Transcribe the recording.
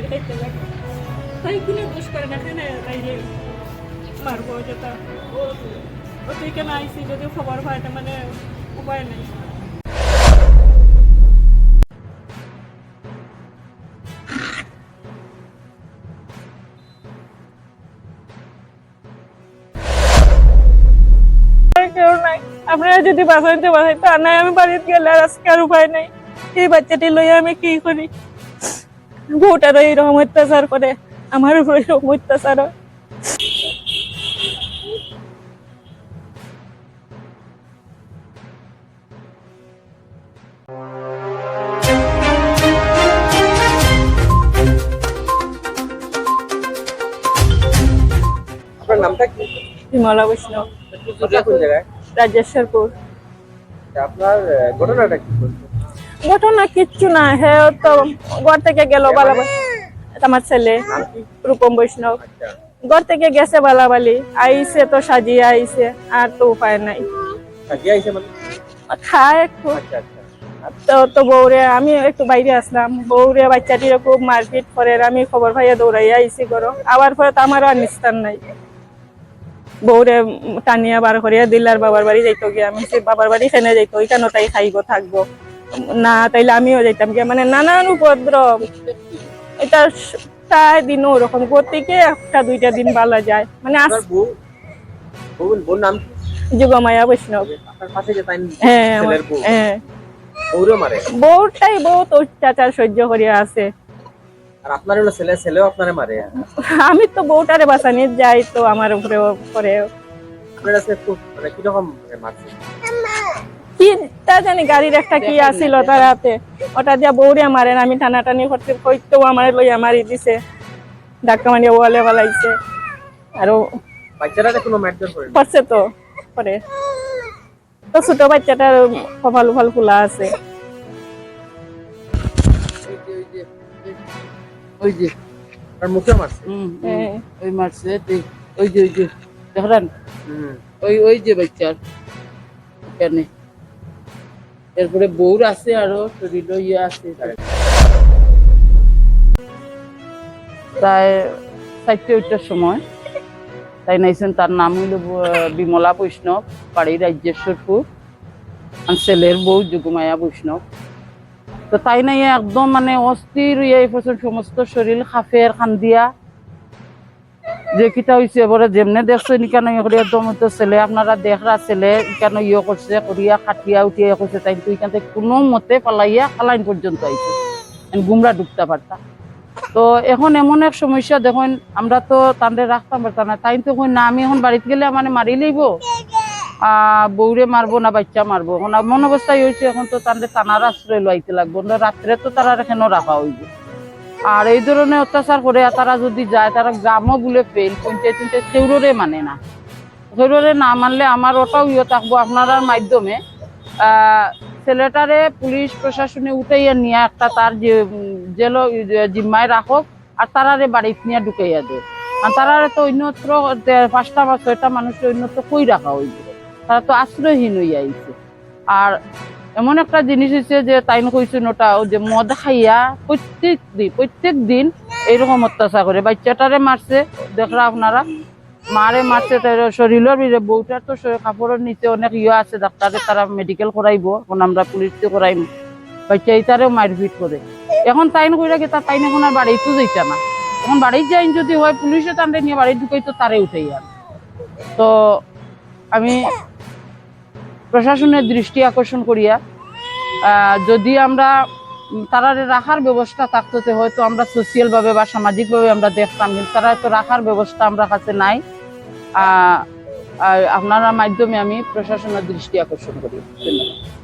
মায়ের খাইতে লাগে তাই কোনো দোষ করে না কেন তাইলে মারবো যেটা ও তুই কেন আইসি যদি খবর হয় না মানে উপায় নেই। কেউ নাই, আপনারা যদি বাঁচাইতে বাঁচাইতে আর নাই আমি বাড়িতে গেলে আর আজকে আর উপায় নাই। এই বাচ্চাটি লইয়া আমি কি করি? বউটারও এইরকম অত্যাচার করে, আমার উপর এরকম অত্যাচার হয়। আপনার নামটা কি? বিমলা বৈষ্ণব, কোন জায়গায়? রাজেশ্বরপুর। আপনার ঘটনাটা কি বলতো? ঘটনা কিচ্ছু না, হ্যাঁ তো ঘর থেকে গেল বালাবালি, আমার ছেলে নাম কি? রূপম বৈষ্ণব। আচ্ছা, ঘর থেকে গেছে বালাবালি, আইসে তো সাজিয়ে আইসে, আর তো উপায় নাই। সাজিয়ে আইছে মানে? খায় একটু আচ্ছা আচ্ছা। তো বউরে আমি একটু বাইরে আসলাম, বউরে বাচ্চাটির খুব মারপিট করে, আমি খবর পাইয়া দৌড়াইয়া আইসি করো। আবার পরে তো আমারও আর নিস্তার নাই, বউরে টানিয়া বার করিয়া দিলার বাবার বাড়ি যাইতো গিয়ে। আমি বাবার বাড়ি খেনে যাইতো, ওইখানে তাই খাইব থাকবো না, তাইলে আমিও যাইতাম গিয়ে, মানে নানান উপদ্রব। এটা প্রায় দিনও ওরকম গতিকে একটা দুইটা দিন বালা যায়, মানে আপনার বউর নাম কি? যুগমায়া বৈষ্ণব। আপনার পাশে যে তাই হ্যাঁ ছেলের বউ, হ্যাঁ, বউরে মারে? বউটাই বহুত অত্যাচার সহ্য করিয়া আছে। আর আপনার হলো ছেলেও আপনারে মারে? আমি তো বউটারে বাঁচানি যাই, তো আমার উপরেও করে। আপনার কাছে খুব মানে কিরকম মারছে? কি তা জানি, গাড়ির একটা কি আসিল তার হাতে, ওটা দিয়া বউরে মারেন। আমি টানাটানি করতে কইতেও আমার লইয়া মারি দিছে, ধাক্কা মারিয়া ওয়ালে বালাইছে। আরো বাচ্চাটাকে কোনো মারধর করে না? করছে তো করে, তো ছোট বাচ্চাটার কপাল উপাল খোলা আছে। ওই যে আর মুখে মারছে? হ্যাঁ। ওই মারছে ওই যে দেখলেন, হুম। ওই যে বাচ্চার এখানে। এরপরে বউর আছে, আরো শরীর ইয়ে আছে। প্রায় 4:30টার সময় তাই নাইছেন। তার নাম হইল বিমলা বৈষ্ণব, বাড়ি রাজেশ্বরপুর। আর ছেলের বউ যুগমায়া বৈষ্ণব। তো তাই নাই একদম মানে অস্থির এই পছন্দ, সমস্ত শরীর খাফের খান্দিয়া যে কিটা হয়েছে। এবারে যেমনে দেখছো কেন একদম তো ছেলে, আপনারা দেখরা ছেলে কেন করছে করিয়া খাটিয়া উঠিয়া করছে, তাই তো এখান থেকে কোনো মতে পালাইয়া খালাইন পর্যন্ত আইছে, গুমরা ঢুকতে পারতাম। তো এখন এমন এক সমস্যা, দেখুন আমরা তো তাদের রাখতাম পারতাম না। তাই তো না, আমি এখন বাড়িতে গেলে মানে মারি লইব, বউরে মারবো না বাচ্চা মারবো। এখন এমন অবস্থায় হয়েছে, এখন তো তাদের টানার আশ্রয় লাইতে লাগবো, রাত্রে তো তারা এখানেও রাখা হইব। আর এই ধরনের অত্যাচার করে তারা যদি যায়, তারা গ্রামও বলে ফেল, পঞ্চায়েত সেউরে মানে না। সেউরে না মানলে আমার ওটাও থাকবো আপনার মাধ্যমে, ছেলেটারে পুলিশ প্রশাসনে উঠাইয়া নিয়ে একটা তার যে জেল জিম্মায় রাখক, আর তারারে বাড়িতে নিয়ে ঢুকাইয়া দেয়। আর তারারে তো অন্যত্র 5টা বা 6টা মানুষের অন্যত্র কই রাখা হইব, তারা তো আশ্রয়হীন হইয়া আইছে। আর এমন একটা জিনিস হচ্ছে যে তাই কইছেন ওটাও, যে মদ খাইয়া প্রত্যেক দিন এইরকম অত্যাচার করে। বাচ্চাটারে মারছে, দেখরা আপনারা, মারে মারছে, তাই শরীরের বউটার তো কাপড়ের নিচে অনেক আছে, ডাক্তারে তারা মেডিকেল করাইব, এখন আমরা পুলিশকে করাইব। বাচ্চা এইটারেও মারপিট করে। এখন তাইন কইরা কি তাই এখন আর বাড়িতেও যাইতা না। এখন বাড়িতে যাইন যদি হয়, পুলিশে তান্ডে নিয়ে বাড়ি ঢুকাইতো, তারে উঠাই আর। তো আমি প্রশাসনের দৃষ্টি আকর্ষণ করিয়া, যদি আমরা তারারে রাখার ব্যবস্থা থাকতে, হয়তো আমরা সোশিয়াল ভাবে বা সামাজিক ভাবে আমরা দেখতাম, কিন্তু তারা তো রাখার ব্যবস্থা আমরা কাছে নাই। আপনার মাধ্যমে আমি প্রশাসনের দৃষ্টি আকর্ষণ করি। ধন্যবাদ।